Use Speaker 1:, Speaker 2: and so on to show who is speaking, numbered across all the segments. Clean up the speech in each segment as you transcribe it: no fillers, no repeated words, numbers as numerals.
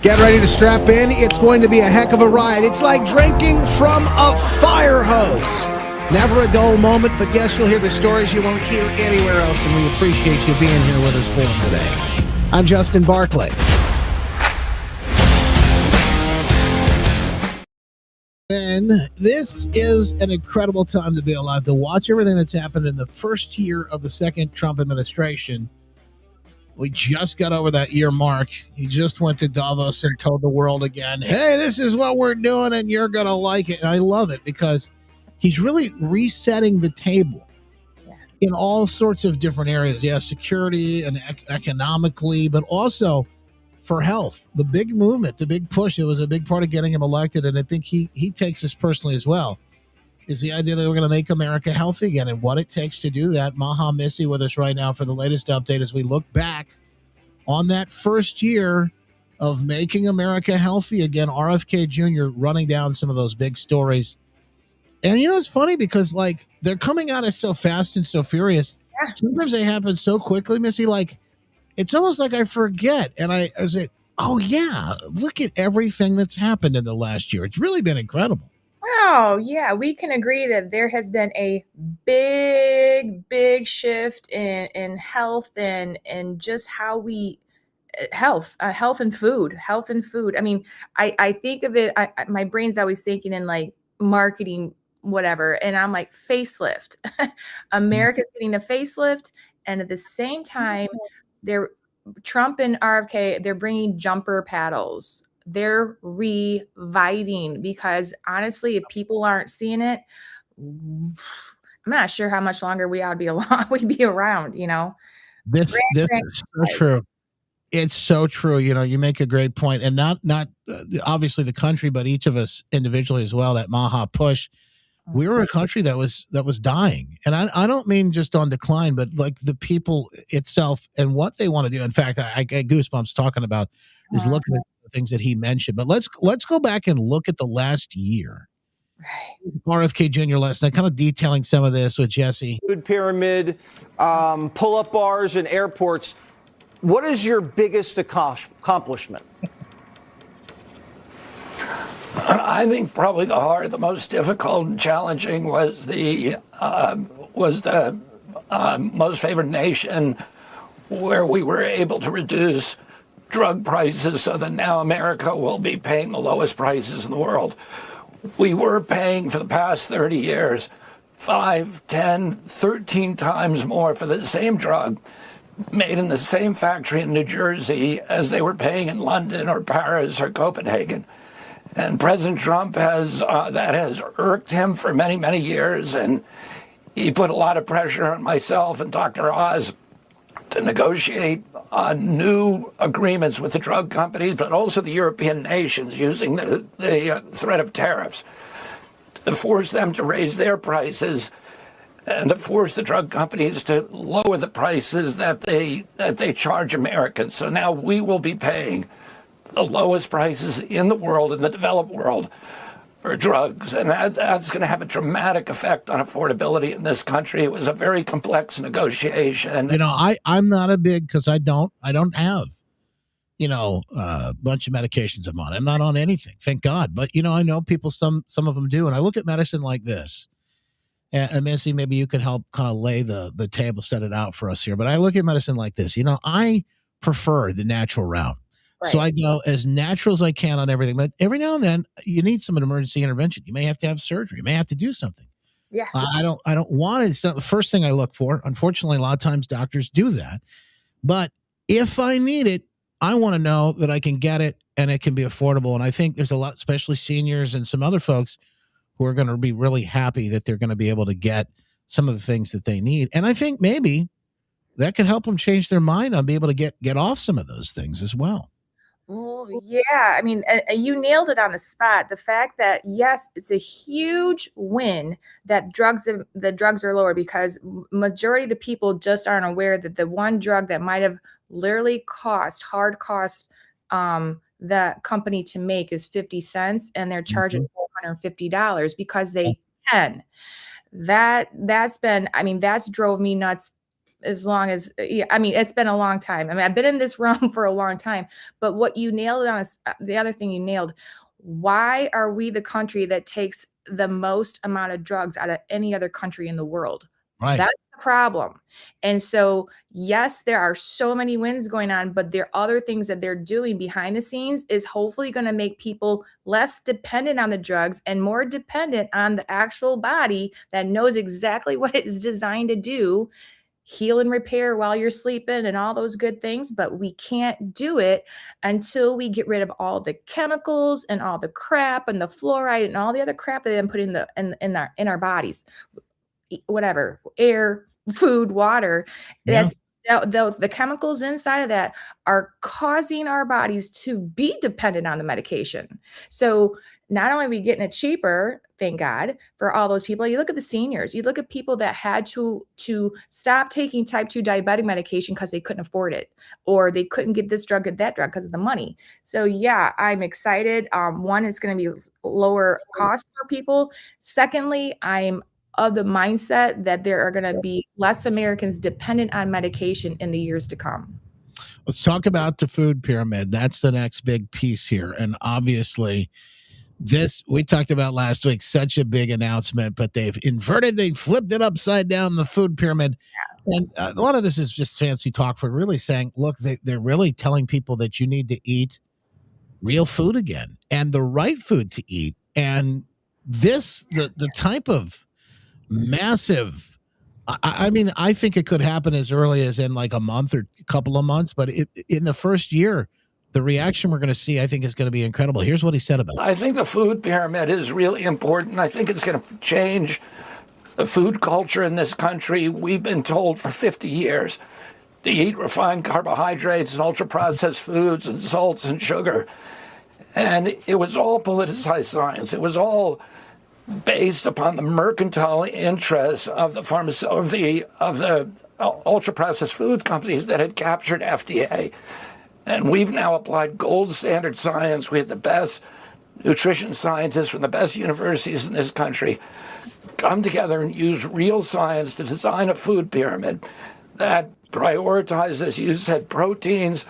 Speaker 1: Get ready to strap in. It's going to be a heck of a ride. It's like drinking from a fire hose. Never a dull moment, but yes, you'll hear the stories you won't hear anywhere else, and we appreciate you being here with us for them today. I'm Justin Barclay. And this is an incredible time to be alive, to watch everything that's happened in the first year of the second Trump administration. We just got over that year mark. He just went to Davos and told the world again, hey, this is what we're doing and you're going to like it. And I love it because he's really resetting the table in all sorts of different areas. Yeah, security and economically, but also for health. The big movement, the big push, it was a big part of getting him elected. And I think he takes this personally as well, is the idea that we're going to make America healthy again and what it takes to do that. Maha Missy with us right now for the latest update as we look back on that first year of making America healthy again. RFK Jr. running down some of those big stories. And, you know, it's funny because, like, they're coming at us so fast and so furious. Yeah. Sometimes they happen so quickly, Missy, like, it's almost like I forget. And I say, oh, yeah, look at everything that's happened in the last year. It's really been incredible.
Speaker 2: Oh, yeah, we can agree that there has been a big shift in health and just how we health and food. I mean, I think of it, my brain's always thinking in like marketing, whatever. And I'm like, facelift. America's getting a facelift. And at the same time, Trump and RFK, they're bringing jumper paddles. They're reviving because honestly, if people aren't seeing it, I'm not sure how much longer we'd be around, you know.
Speaker 1: This is so true. It's so true. You know, you make a great point, and not obviously the country, but each of us individually as well. That MAHA push. We were a country that was dying, and I don't mean just on decline, but like the people itself and what they want to do. In fact, I get goosebumps talking about is looking at the things that he mentioned. But let's go back and look at the last year. RFK Jr. last night, kind of detailing some of this with Jesse.
Speaker 3: Food pyramid, pull-up bars in airports. What is your biggest accomplishment?
Speaker 4: I think probably the most difficult and challenging was the most favored nation, where we were able to reduce drug prices so that now America will be paying the lowest prices in the world. We were paying for the past 30 years 5, 10, 13 times more for the same drug made in the same factory in New Jersey as they were paying in London or Paris or Copenhagen. And President Trump that has irked him for many, many years. And he put a lot of pressure on myself and Dr. Oz to negotiate new agreements with the drug companies, but also the European nations, using the threat of tariffs to force them to raise their prices and to force the drug companies to lower the prices that they charge Americans. So now we will be paying the lowest prices in the world, in the developed world, for drugs. And that's going to have a dramatic effect on affordability in this country. It was a very complex negotiation.
Speaker 1: You know, I'm not a big, because I don't have, you know, a bunch of medications I'm on. I'm not on anything, thank God. But, you know, I know people, some of them do. And I look at medicine like this. And Missy, maybe you could help kind of lay the table, set it out for us here. But I look at medicine like this. You know, I prefer the natural route. Right. So I go as natural as I can on everything. But every now and then you need some emergency intervention. You may have to have surgery. You may have to do something.
Speaker 2: Yeah.
Speaker 1: I don't want it. It's not the first thing I look for. Unfortunately, a lot of times doctors do that. But if I need it, I want to know that I can get it and it can be affordable. And I think there's a lot, especially seniors and some other folks, who are going to be really happy that they're going to be able to get some of the things that they need. And I think maybe that could help them change their mind on being able to get off some of those things as well.
Speaker 2: Well, yeah. I mean, you nailed it on the spot. The fact that, yes, it's a huge win that drugs are lower, because majority of the people just aren't aware that the one drug that might have literally hard cost the company to make is 50 cents, and they're charging $450 because they can. That's drove me nuts as long as, yeah, I mean, it's been a long time. I mean, I've been in this realm for a long time, but what you nailed on is the other thing you nailed. Why are we the country that takes the most amount of drugs out of any other country in the world?
Speaker 1: Right.
Speaker 2: That's the problem. And so, yes, there are so many wins going on, but there are other things that they're doing behind the scenes is hopefully going to make people less dependent on the drugs and more dependent on the actual body that knows exactly what it is designed to do, heal and repair while you're sleeping and all those good things. But we can't do it until we get rid of all the chemicals and all the crap and the fluoride and all the other crap that they put in our bodies, whatever, air, food, water.
Speaker 1: Yeah.
Speaker 2: That's the chemicals inside of that are causing our bodies to be dependent on the medication. So not only are we getting it cheaper, thank God, for all those people. You look at the seniors, you look at people that had to stop taking type 2 diabetic medication because they couldn't afford it, or they couldn't get this drug or that drug because of the money. So yeah, I'm excited. One, is going to be lower cost for people. Secondly, I'm of the mindset that there are going to be less Americans dependent on medication in the years to come.
Speaker 1: Let's talk about the food pyramid. That's the next big piece here. And obviously, this we talked about last week, such a big announcement, but they flipped it upside down, the food pyramid. And a lot of this is just fancy talk for really saying, look, they're really telling people that you need to eat real food again and the right food to eat. And the type of massive, I mean, I think it could happen as early as in like a month or a couple of months, but in the first year, the reaction we're going to see, I think, is going to be incredible. Here's what he said about it.
Speaker 4: I think the food pyramid is really important. I think it's going to change the food culture in this country. We've been told for 50 years to eat refined carbohydrates and ultra-processed foods and salts and sugar. And it was all politicized science. It was all based upon the mercantile interests of the ultra-processed food companies that had captured FDA. And we've now applied gold standard science. We have the best nutrition scientists from the best universities in this country come together and use real science to design a food pyramid that prioritizes, as you said, proteins,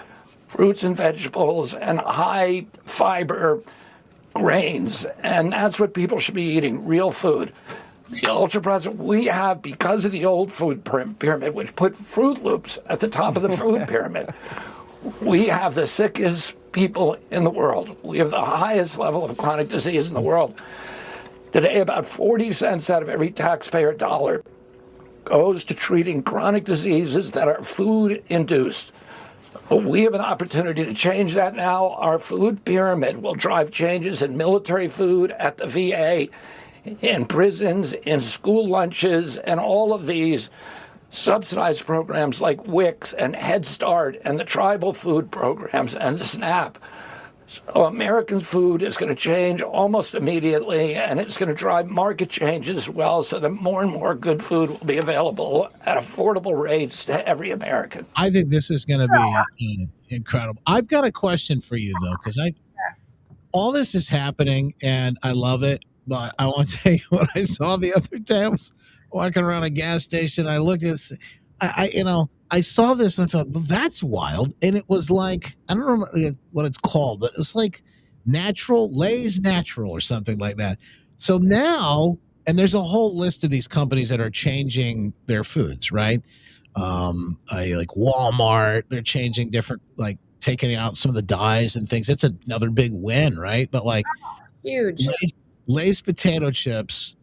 Speaker 4: fruits and vegetables, and high fiber grains. And that's what people should be eating, real food. The ultra-processed, we have, because of the old food pyramid, which put Fruit Loops at the top of the food pyramid, we have the sickest people in the world. We have the highest level of chronic disease in the world. Today, about 40 cents out of every taxpayer dollar goes to treating chronic diseases that are food-induced. But we have an opportunity to change that now. Our food pyramid will drive changes in military food, at the VA, in prisons, in school lunches, and all of these subsidized programs like WIC and Head Start and the tribal food programs and SNAP. So American food is going to change almost immediately, and it's going to drive market changes as well, so that more and more good food will be available at affordable rates to every American.
Speaker 1: I think this is going to be incredible. I've got a question for you, though, because all this is happening, and I love it. But I want to tell you what I saw the other day. I was walking around a gas station. I looked at, I saw this and I thought, well, that's wild. And it was like, I don't remember what it's called, but it was like Lay's Natural or something like that. So now, and there's a whole list of these companies that are changing their foods, right? Like Walmart, they're changing different, like taking out some of the dyes and things. It's another big win, right? But like
Speaker 2: huge.
Speaker 1: Lay's potato chips,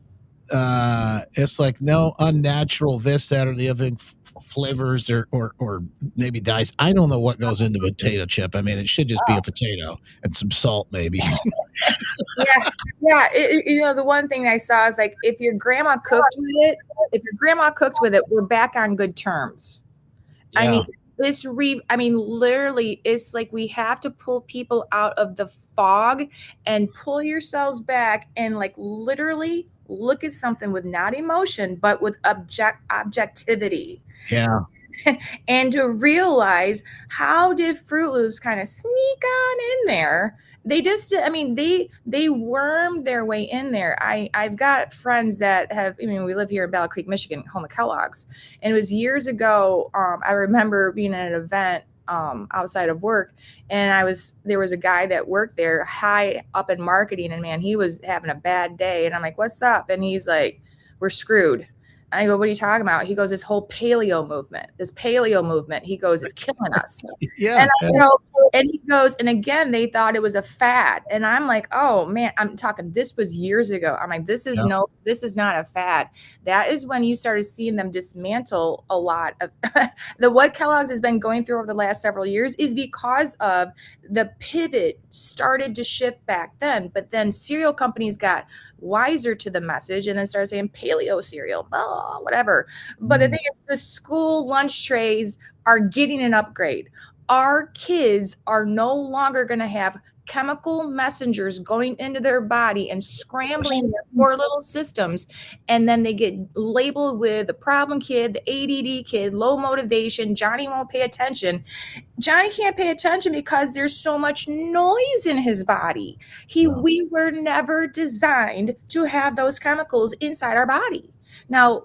Speaker 1: it's like no unnatural this, that, or the other thing, flavors or maybe dyes. I don't know what goes into a potato chip. I mean, it should just be a potato and some salt, maybe.
Speaker 2: Yeah. The one thing I saw is like if your grandma cooked with it, we're back on good terms.
Speaker 1: Yeah.
Speaker 2: I mean, literally, it's like we have to pull people out of the fog and pull yourselves back and like literally look at something with not emotion, but with objectivity.
Speaker 1: Yeah.
Speaker 2: and to realize how did Fruit Loops kind of sneak on in there. They just, I mean, they wormed their way in there. I've got friends that have, I mean, we live here in Battle Creek, Michigan, home of Kellogg's, and it was years ago. I remember being at an event outside of work, and there was a guy that worked there high up in marketing, and man, he was having a bad day, and I'm like, what's up? And he's like, we're screwed. I go, what are you talking about? He goes, this paleo movement, he goes, is killing us.
Speaker 1: Yeah.
Speaker 2: And he goes, and again, they thought it was a fad. And I'm like, oh man, I'm talking, this was years ago. I'm like, this is not a fad. That is when you started seeing them dismantle a lot of what Kellogg's has been going through over the last several years is because of the pivot started to shift back then. But then cereal companies got wiser to the message and then started saying paleo cereal, whatever. But the thing is, the school lunch trays are getting an upgrade. Our kids are no longer going to have chemical messengers going into their body and scrambling their poor little systems. And then they get labeled with the problem kid, the ADD kid, low motivation. Johnny won't pay attention. Johnny can't pay attention because there's so much noise in his body. We were never designed to have those chemicals inside our body. Now,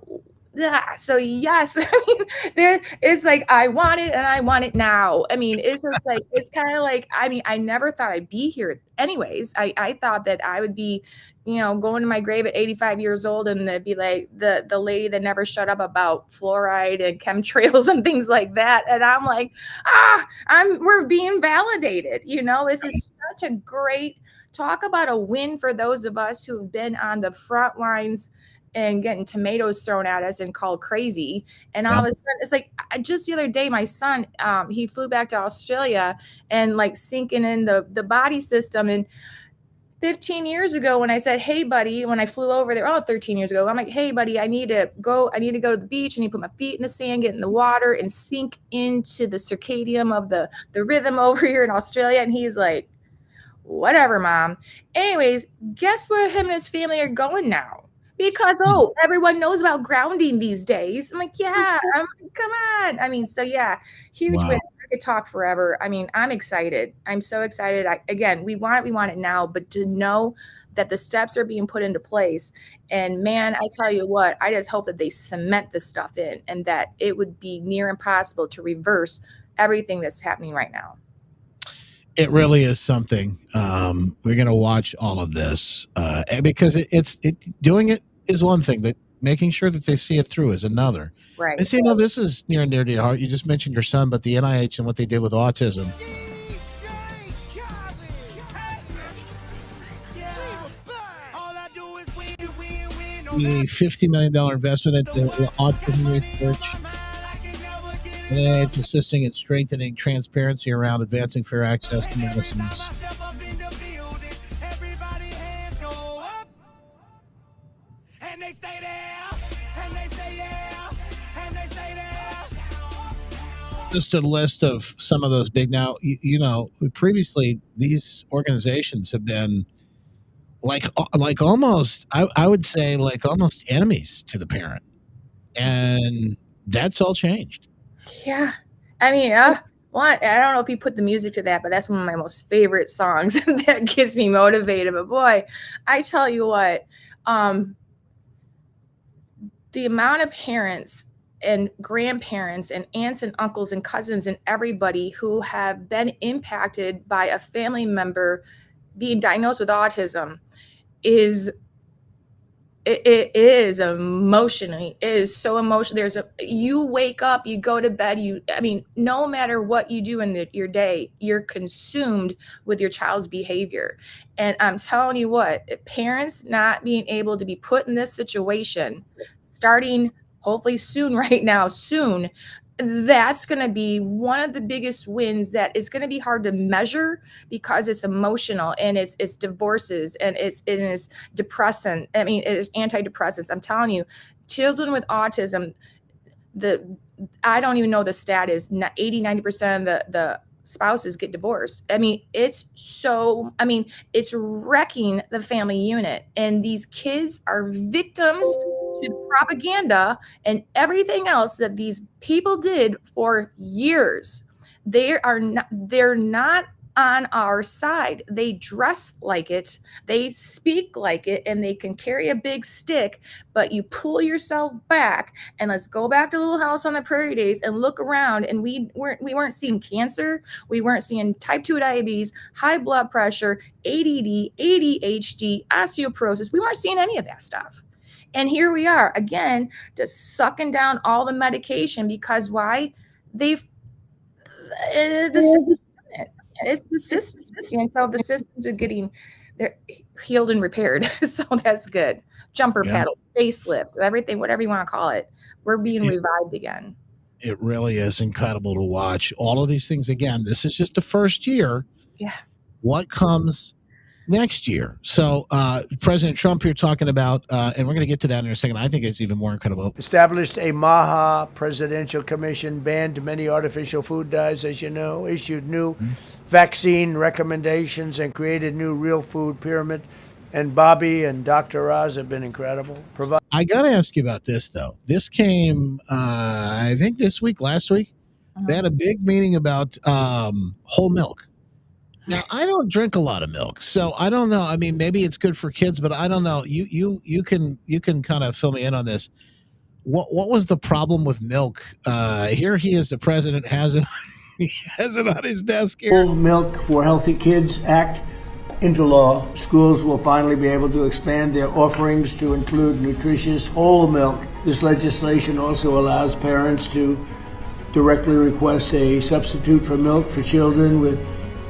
Speaker 2: so yes, I mean, it's like, I want it and I want it now. I mean, it's just like, it's kind of like, I mean, I never thought I'd be here anyways. I thought that I would be, going to my grave at 85 years old and it'd be like the lady that never shut up about fluoride and chemtrails and things like that. And I'm like, we're being validated. This is such a great talk about a win for those of us who've been on the front lines and getting tomatoes thrown at us and called crazy. And all of a sudden, it's like, just the other day, my son, he flew back to Australia and like sinking in the body system. And 15 years ago, when I said, hey, buddy, when I flew over there, 13 years ago, I'm like, hey, buddy, I need to go to the beach. I need to put my feet in the sand, get in the water and sink into the circadian of the rhythm over here in Australia. And he's like, whatever, Mom. Anyways, guess where him and his family are going now? Because, everyone knows about grounding these days. I'm like, yeah, come on. I mean, so yeah, huge win. I could talk forever. I mean, I'm excited. I'm so excited. Again, we want it now, but to know that the steps are being put into place. And man, I tell you what, I just hope that they cement this stuff in and that it would be near impossible to reverse everything that's happening right now.
Speaker 1: It really is something. We're going to watch all of this because doing it is one thing, but making sure that they see it through is another.
Speaker 2: Right.
Speaker 1: And so, this is near and dear to your heart. You just mentioned your son, but the NIH and what they did with autism. The $50 million investment into autism research. And it's assisting in strengthening transparency around advancing fair access to medicines. Just a list of some of those big. Now, previously these organizations have been like almost, I would say, like almost enemies to the parent, and that's all changed.
Speaker 2: Yeah. I mean, I don't know if you put the music to that, but that's one of my most favorite songs that gets me motivated. But boy, I tell you what, the amount of parents and grandparents and aunts and uncles and cousins and everybody who have been impacted by a family member being diagnosed with autism is emotionally, it is so emotional. You wake up, you go to bed, no matter what you do in your day, you're consumed with your child's behavior. And I'm telling you what, parents not being able to be put in this situation, starting hopefully soon, that's going to be one of the biggest wins that is going to be hard to measure because it's emotional and it's divorces and it is depressant. I mean, it is antidepressants. I'm telling you, children with autism, I don't even know the stat is 80-90% of the spouses get divorced. I mean, it's wrecking the family unit. And these kids are victims to propaganda and everything else that these people did for years. They're not on our side. They dress like it, they speak like it, and they can carry a big stick, but you pull yourself back and let's go back to Little House on the Prairie days and look around, and we weren't seeing cancer, we weren't seeing type 2 diabetes, high blood pressure, ADD, ADHD, osteoporosis. We weren't seeing any of that stuff. And here we are again, just sucking down all the medication because why? They've it's the systems. And so the systems are they're healed and repaired. So that's good. Jumper paddles, facelift, everything, whatever you want to call it. We're being revived again.
Speaker 1: It really is incredible to watch all of these things again. This is just the first year.
Speaker 2: Yeah.
Speaker 1: What comes next year? So President Trump, you're talking about, and we're going to get to that in a second. I think it's even more incredible.
Speaker 5: Established a MAHA presidential commission, banned many artificial food dyes, as you know, issued new vaccine recommendations, and created new real food pyramid. And Bobby and Dr. Oz have been incredible.
Speaker 1: I got to ask you about this, though. This came, I think last week. They had a big meeting about whole milk. Now, I don't drink a lot of milk, so I don't know. I mean, maybe it's good for kids, but I don't know. You can kind of fill me in on this. What was the problem with milk? Here he is, the president has it. He has it on his desk here.
Speaker 5: Whole Milk for Healthy Kids Act into law. Schools will finally be able to expand their offerings to include nutritious whole milk. This legislation also allows parents to directly request a substitute for milk for children with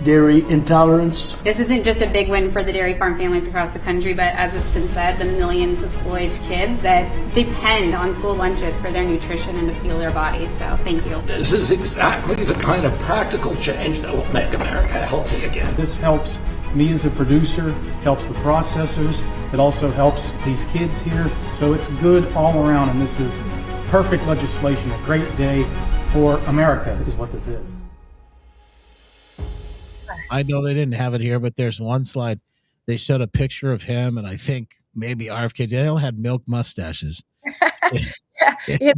Speaker 5: dairy intolerance.
Speaker 6: This isn't just a big win for the dairy farm families across the country, but as it's been said, the millions of school-aged kids that depend on school lunches for their nutrition and to fuel their bodies. So thank you.
Speaker 4: This is exactly the kind of practical change that will make America healthy again.
Speaker 7: This helps me as a producer, helps the processors, it also helps these kids here. So it's good all around, and this is perfect legislation, a great day for America is what this is.
Speaker 1: I know they didn't have it here, but there's one slide. They showed a picture of him, and I think maybe RFK. They all had milk mustaches.
Speaker 2: Yeah,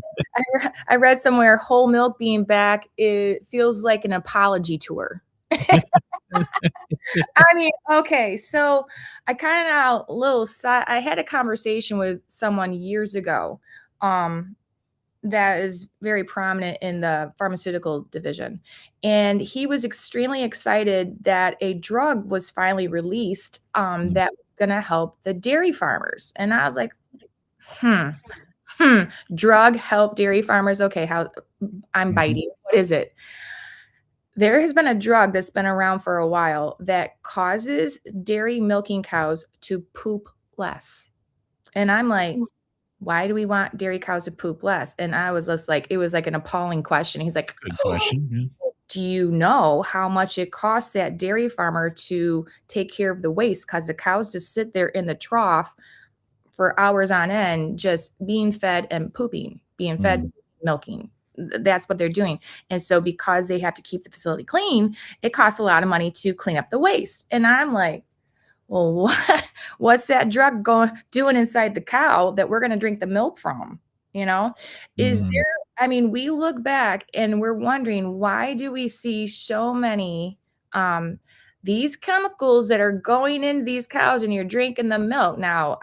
Speaker 2: I read somewhere whole milk being back, it feels like an apology tour. I mean, okay, so I kind of I had a conversation with someone years ago that is very prominent in the pharmaceutical division. And he was extremely excited that a drug was finally released that was going to help the dairy farmers. And I was like, drug help dairy farmers? Okay, how I'm biting. What is it? There has been a drug that's been around for a while that causes dairy milking cows to poop less. And I'm like, why do we want dairy cows to poop less? And I was just like, it was like an appalling question. He's like,
Speaker 1: good question.
Speaker 2: Do you know how much it costs that dairy farmer to take care of the waste? Because the cows just sit there in the trough for hours on end, just being fed and pooping, being fed, milking. That's what they're doing. And so because they have to keep the facility clean, it costs a lot of money to clean up the waste. And I'm like, well, what's that drug doing inside the cow that we're going to drink the milk from? You know, is there, I mean, we look back and we're wondering, why do we see so many, these chemicals that are going into these cows and you're drinking the milk? Now,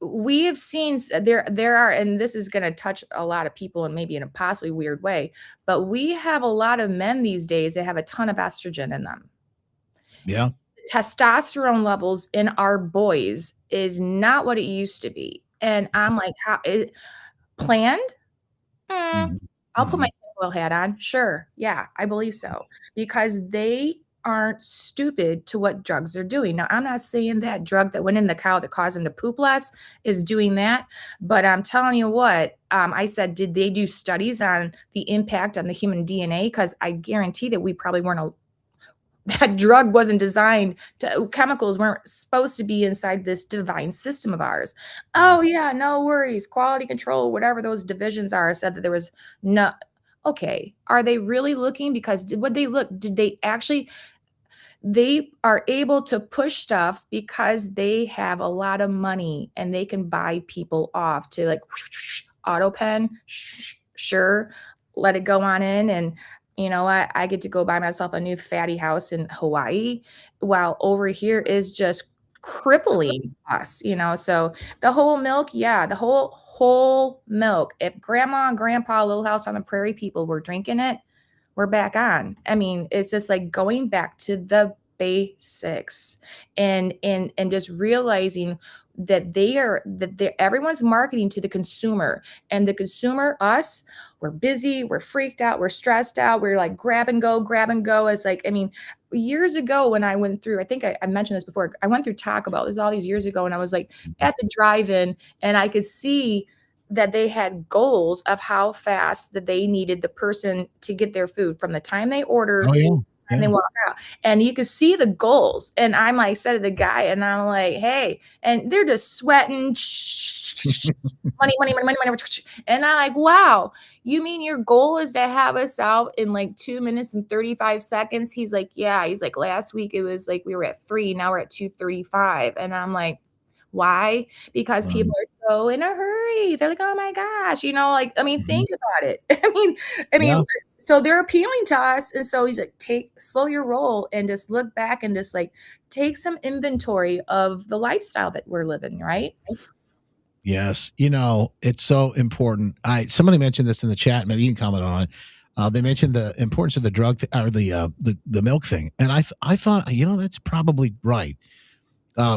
Speaker 2: we have seen there are, and this is going to touch a lot of people and maybe in a possibly weird way, but we have a lot of men these days that have a ton of estrogen in them.
Speaker 1: Yeah.
Speaker 2: Testosterone levels in our boys is not what it used to be. And I'm like, how it planned? I'll put my tinfoil hat on. Sure. Yeah, I believe so. Because they aren't stupid to what drugs they're doing. Now, I'm not saying that drug that went in the cow that caused them to poop less is doing that. But I'm telling you what, I said, did they do studies on the impact on the human DNA? Because I guarantee that we probably weren't that drug wasn't designed to, chemicals weren't supposed to be inside this divine system of ours. Oh yeah, no worries. Quality control, whatever those divisions are, said that there was no, okay. Are they really looking? Because did they actually, they are able to push stuff because they have a lot of money and they can buy people off to like auto pen, sure, let it go on in. And you know what? I get to go buy myself a new fatty house in Hawaii, while over here is just crippling us, you know. So the whole milk, yeah, the whole milk. If grandma and grandpa, Little House on the Prairie people were drinking it, we're back on. I mean, it's just like going back to the basics and just realizing that everyone's marketing to the consumer, and the consumer, us, we're busy, we're freaked out, we're stressed out, we're like grab and go. It's like, I mean, years ago when I went through, I think I mentioned this before, I went through Taco Bell. This was all these years ago, and I was like at the drive-in, and I could see that they had goals of how fast that they needed the person to get their food from the time they ordered and they walk out. And you could see the goals. And I'm like, said to the guy, and I'm like, hey, and they're just sweating, money. And I'm like, wow, you mean your goal is to have us out in like 2 minutes and 35 seconds? He's like, yeah. He's like, last week it was like we were at 3, now we're at 2:35. And I'm like, why? Because people are so in a hurry. They're like, oh my gosh, you know, like, I mean, think about it. I mean, so they're appealing to us. And so he's like, slow your roll and just look back and just like take some inventory of the lifestyle that we're living, right?
Speaker 1: Yes. You know, it's so important. Somebody mentioned this in the chat. Maybe you can comment on it. They mentioned the importance of the drug or the milk thing. And I thought, you know, that's probably right.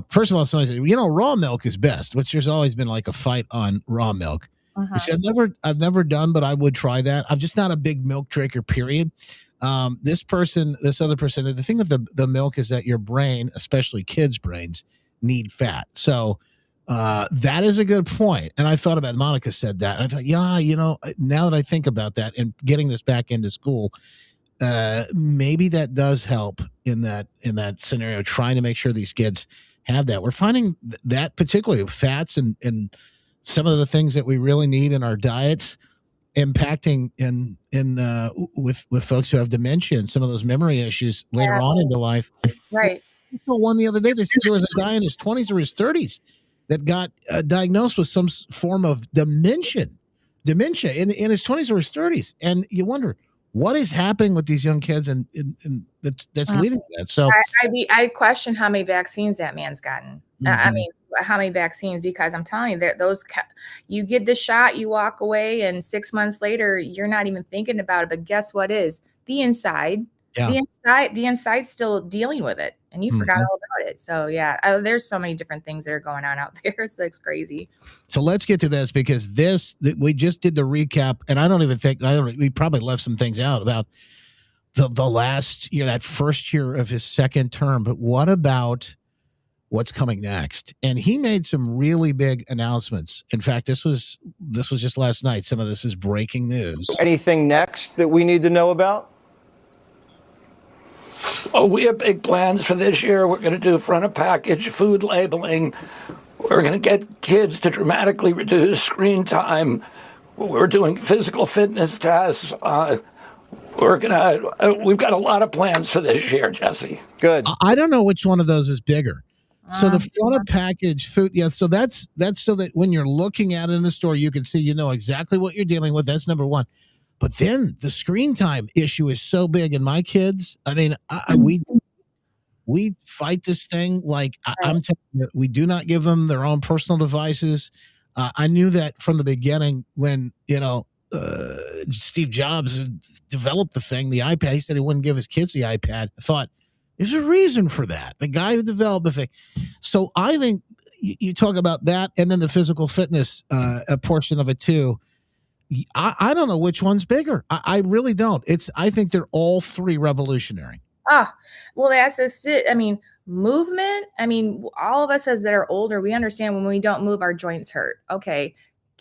Speaker 1: First of all, somebody said, you know, raw milk is best, which there's always been like a fight on raw milk, which I've never done, but I would try that. I'm just not a big milk drinker, period. This other person, the thing with the milk is that your brain, especially kids' brains, need fat. So that is a good point. And I thought about, Monica said that. And I thought, yeah, you know, now that I think about that and getting this back into school, maybe that does help in that scenario, trying to make sure these kids have that. We're finding that particularly fats and some of the things that we really need in our diets impacting with folks who have dementia and some of those memory issues later on into life.
Speaker 2: Right.
Speaker 1: I saw one the other day. They said there was a guy in his 20s or his 30s that got diagnosed with some form of dementia in his 20s or his 30s. And you wonder, what is happening with these young kids, and that's leading to that? So
Speaker 2: I question how many vaccines that man's gotten. I mean, how many vaccines? Because I'm telling you, you get the shot, you walk away, and 6 months later, you're not even thinking about it. But guess what is the inside? Yeah. The inside's still dealing with it, and you forgot all about it. So yeah, there's so many different things that are going on out there. So it's crazy.
Speaker 1: So let's get to this, because we just did the recap, and we probably left some things out about the last year, that first year of his second term. But what about what's coming next? And he made some really big announcements. In fact, this was just last night. Some of this is breaking news.
Speaker 3: Anything next that we need to know about?
Speaker 4: Oh, we have big plans for this year. We're going to do front of package food labeling. We're going to get kids to dramatically reduce screen time. We're doing physical fitness tests. We've got a lot of plans for this year, Jesse.
Speaker 3: Good.
Speaker 1: I don't know which one of those is bigger. So the front of package food, yeah. So that's so that when you're looking at it in the store, you can see, you know exactly what you're dealing with. That's number one. But then the screen time issue is so big, and my kids, I mean, we fight this thing like I'm telling you, we do not give them their own personal devices. I knew that from the beginning when, you know, Steve Jobs developed the iPad. He said he wouldn't give his kids the iPad. I thought, there's a reason for that. The guy who developed the thing. So I think you talk about that, and then the physical fitness a portion of it too. I don't know which one's bigger. I really don't. I think they're all three revolutionary.
Speaker 2: Well, that's just it. I mean, movement. I mean, all of us as that are older, we understand when we don't move, our joints hurt. Okay.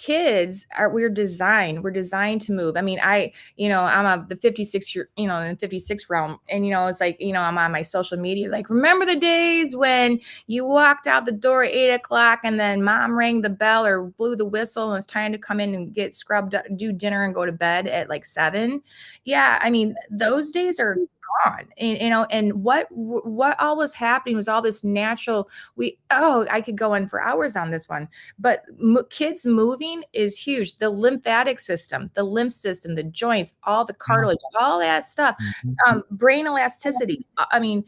Speaker 2: we're designed to move. I mean, I'm the 56 year, in 56 realm. And, it's like, I'm on my social media, like, remember the days when you walked out the door at 8 o'clock and then mom rang the bell or blew the whistle and was trying to come in and get scrubbed up, do dinner and go to bed at like 7. Yeah. I mean, those days are gone. And what all was happening was all this natural, I could go on for hours on this one, but kids moving is huge. The lymphatic system, the lymph system, the joints, all the cartilage, all that stuff, brain elasticity. I mean,